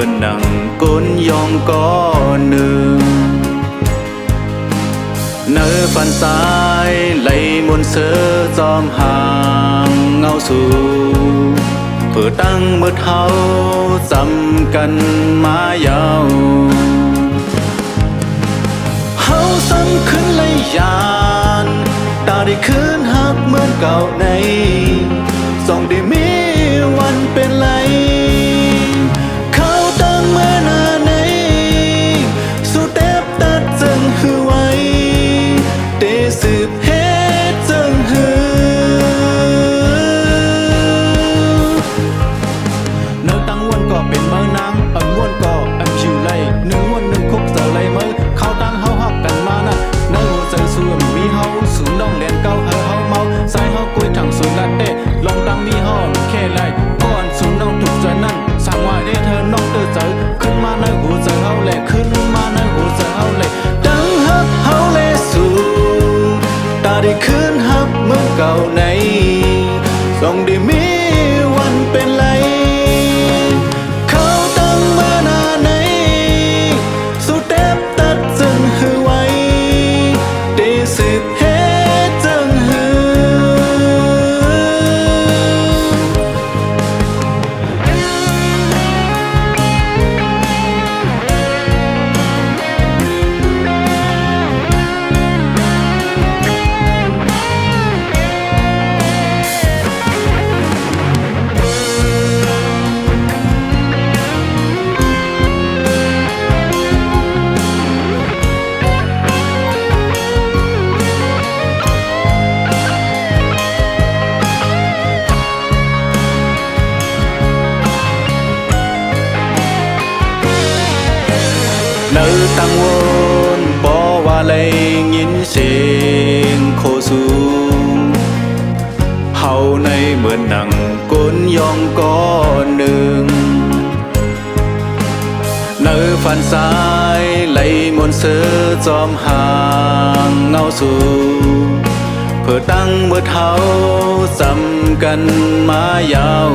มือนหนังก้นยองก้อนหนึ่งเนื้อฟันซ้ายไหลมนเสือจอมห่างเงาสู่เพื่อตั้งมือเท้าจำกันมายาวเฮาซ้ำขึ้นเลยยานตาได้คืนหักเหมือนเก่าในส่องได้มีวันเป็นไรเขาตั้งเมื่อนาในสู้เต็บตัดจึงหือไว้เตสืบเหตุจึงหือเนื้อตั้งวนก็เป็นเมื่อนางม้วนก็ชิวไล่หนึ่งวนหนึ่งคุกเจอไรเมื่อเขาตั้งเฮาหักกันมานะเนื้อหัวใจส่วนมีเฮาสูงน้องแหลนเก้าเฮาเมาสายเฮากุยถังสูงลัดเต้ลองตั้งมีห้องแค่ไรก่อนสูงน้องถูกใจนั่นสั่งว่าได้เธอน้องเตือเจอขึ้นมาในหัวใจเฮาแหละขึ้นมาในหัวใจเฮาแหละดังฮักเฮาแลสูตาได้คืนฮักเมื่อเก่าในส่องได้มีวันเป็นไรเขาตั้งมานาในสู้เต็บตัดจึงหือไว้ได้สืบเหตุจึงหือเนื้อตั้งวนบอกว่าเลยยินเสียงโคสูเฮาในเหมือนหนังก้นยองก้อนหนึ่งเนื้อฟันซ้ายไหลมนเสือจอมห่างเงาสูเพื่อตั้งเมื่อเท้าจำกันมายาว